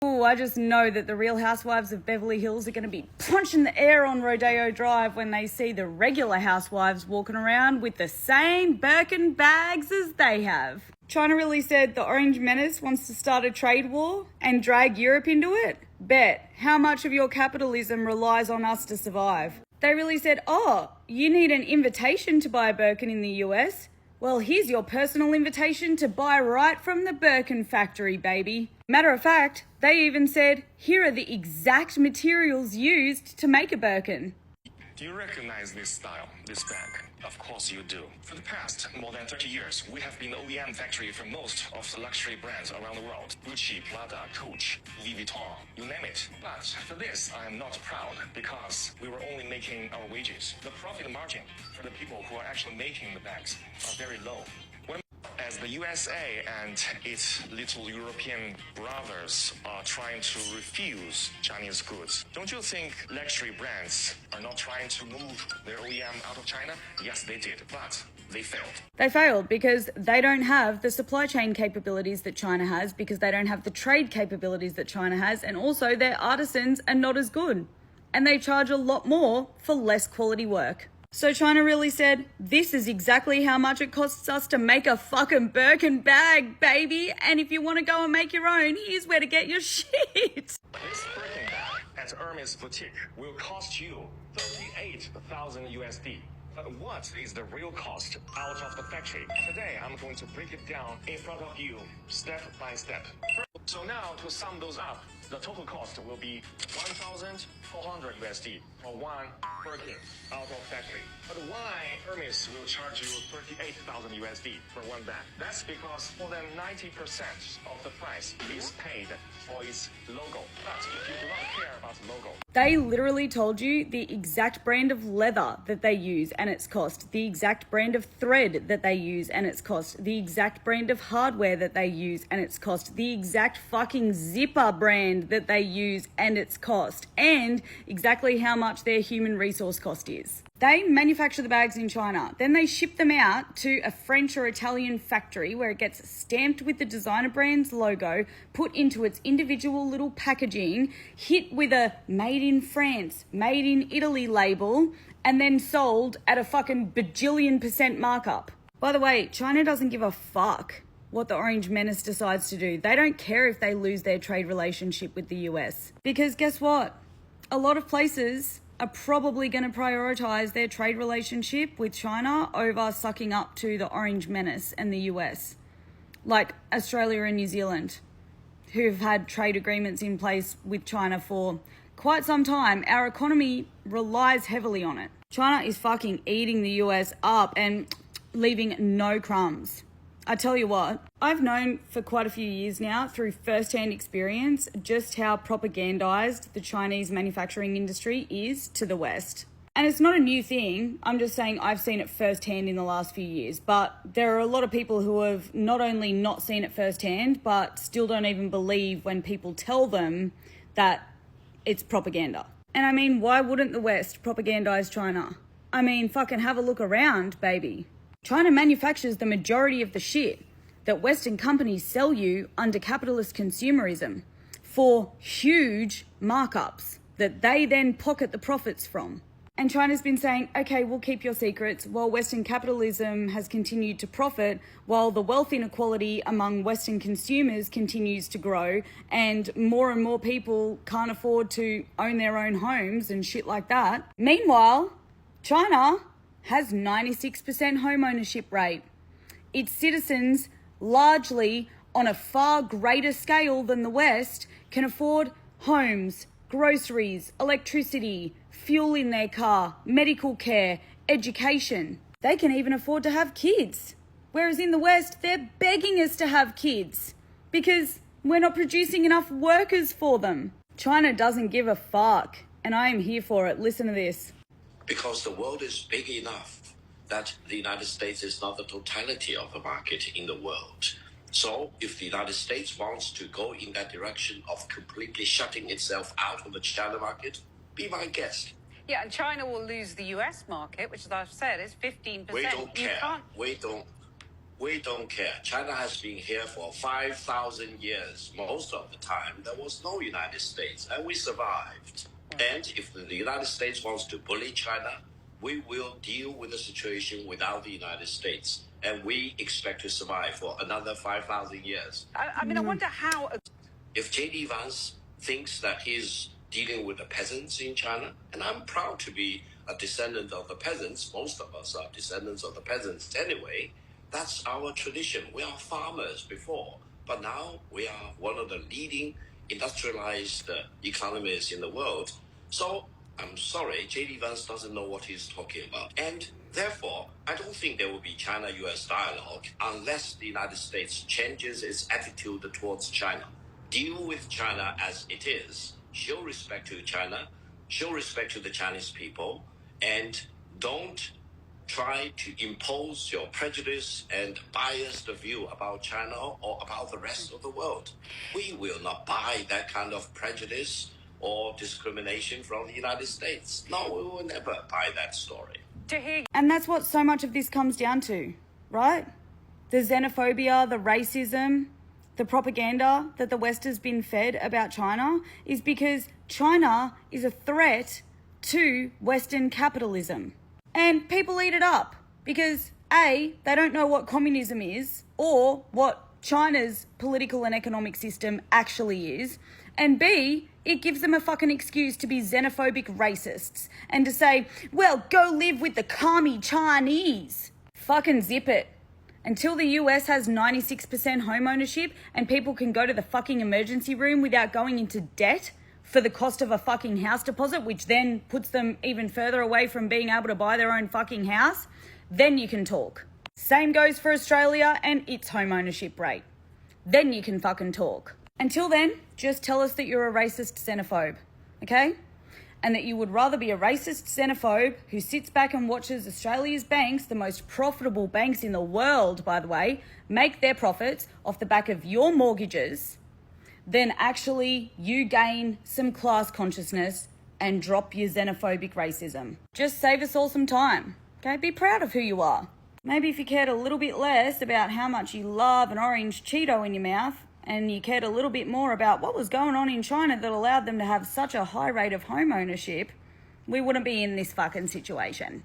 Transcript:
Ooh, I just know that the Real Housewives of Beverly Hills are going to be punching the air on Rodeo Drive when they see the regular housewives walking around with the same Birkin bags as they have. China really said the Orange Menace wants to start a trade war and drag Europe into it? Bet. How much of your capitalism relies on us to survive? They really said, oh, you need an invitation to buy a Birkin in the US? Well, here's your personal invitation to buy right from the Birkin factory, baby. Matter of fact, they even said, here are the exact materials used to make a Birkin. Do you recognize this style, this bag? Of course you do. For the past more than 30 years, we have been the OEM factory for most of the luxury brands around the world. Gucci, Prada, Coach, Louis Vuitton, you name it. But for this, I am not proud because we were only making our wages. The profit margin for the people who are actually making the bags are very low. As the USA and its little European brothers are trying to refuse Chinese goods, don't you think luxury brands are not trying to move their OEM out of China? Yes, they did, but they failed. They failed because they don't have the supply chain capabilities that China has, because they don't have the trade capabilities that China has, and also their artisans are not as good. And they charge a lot more for less quality work. So China really said, this is exactly how much it costs us to make a fucking Birkin bag, baby. And if you want to go and make your own, here's where to get your shit. This Birkin bag at Hermes Boutique will cost you 38,000 USD. But what is the real cost out of the factory? Today, I'm going to break it down in front of you, step by step. So now, to sum those up, the total cost will be 1,400 USD for one Birkin out of factory. But why Hermes will charge you 38,000 USD for one bag? That's because more than 90% of the price is paid for its logo. But if you do not care about the logo, they literally told you the exact brand of leather that they use and its cost, the exact brand of thread that they use and its cost, the exact brand of hardware that they use and its cost, the exact fucking zipper brand that they use and its cost, and exactly how much their human resource cost is. They manufacture the bags in China, then they ship them out to a French or Italian factory where it gets stamped with the designer brand's logo, put into its individual little packaging, hit with a made in France, made in Italy label, and then sold at a fucking bajillion% markup. By the way, China doesn't give a fuck what the Orange Menace decides to do. They don't care if they lose their trade relationship with the US. Because guess what? A lot of places are probably going to prioritize their trade relationship with China over sucking up to the Orange Menace and the US. Like Australia and New Zealand, who've had trade agreements in place with China for quite some time. Our economy relies heavily on it. China is fucking eating the US up and leaving no crumbs. I tell you what, I've known for quite a few years now through first-hand experience just how propagandized the Chinese manufacturing industry is to the West. And it's not a new thing. I'm just saying I've seen it firsthand in the last few years. But there are a lot of people who have not only not seen it firsthand, but still don't even believe when people tell them that it's propaganda. And I mean, why wouldn't the West propagandize China? I mean, fucking have a look around, baby. China manufactures the majority of the shit that Western companies sell you under capitalist consumerism for huge markups that they then pocket the profits from. And China's been saying, okay, we'll keep your secrets while Western capitalism has continued to profit, while the wealth inequality among Western consumers continues to grow and more people can't afford to own their own homes and shit like that. Meanwhile, China has 96% home ownership rate. Its citizens, largely on a far greater scale than the West, can afford homes, groceries, electricity, fuel in their car, medical care, education. They can even afford to have kids. Whereas in the West, they're begging us to have kids because we're not producing enough workers for them. China doesn't give a fuck, and I am here for it. Listen to this. Because the world is big enough that the United States is not the totality of the market in the world. So if the United States wants to go in that direction of completely shutting itself out of the China market, be my guest. Yeah, and China will lose the US market, which, as I've said, is 15%. We don't care. We don't We don't care. China has been here for 5,000 years. Most of the time, there was no United States, and we survived. And if the United States wants to bully China, we will deal with the situation without the United States. And we expect to survive for another 5,000 years. I mean, I wonder how... If J.D. Vance thinks that he's dealing with the peasants in China, and I'm proud to be a descendant of the peasants, most of us are descendants of the peasants anyway, that's our tradition. We are farmers before, but now we are one of the leading industrialized economies in the world. So I'm sorry, J.D. Vance doesn't know what he's talking about. And therefore, I don't think there will be China-US dialogue unless the United States changes its attitude towards China. Deal with China as it is. Show respect to China, show respect to the Chinese people, and don't try to impose your prejudice and biased view about China or about the rest of the world. We will not buy that kind of prejudice or discrimination from the United States. No, we will never buy that story. And that's what so much of this comes down to, right? The xenophobia, the racism, the propaganda that the West has been fed about China is because China is a threat to Western capitalism. And people eat it up because A, they don't know what communism is or what China's political and economic system actually is. And B, it gives them a fucking excuse to be xenophobic racists and to say, well, go live with the commie Chinese. Fucking zip it. Until the US has 96% home ownership and people can go to the fucking emergency room without going into debt for the cost of a fucking house deposit, which then puts them even further away from being able to buy their own fucking house, then you can talk. Same goes for Australia and its home ownership rate. Then you can fucking talk. Until then, just tell us that you're a racist xenophobe, okay? And that you would rather be a racist xenophobe who sits back and watches Australia's banks, the most profitable banks in the world, by the way, make their profits off the back of your mortgages, then actually you gain some class consciousness and drop your xenophobic racism. Just save us all some time, okay? Be proud of who you are. Maybe if you cared a little bit less about how much you love an orange Cheeto in your mouth and you cared a little bit more about what was going on in China that allowed them to have such a high rate of home ownership, we wouldn't be in this fucking situation.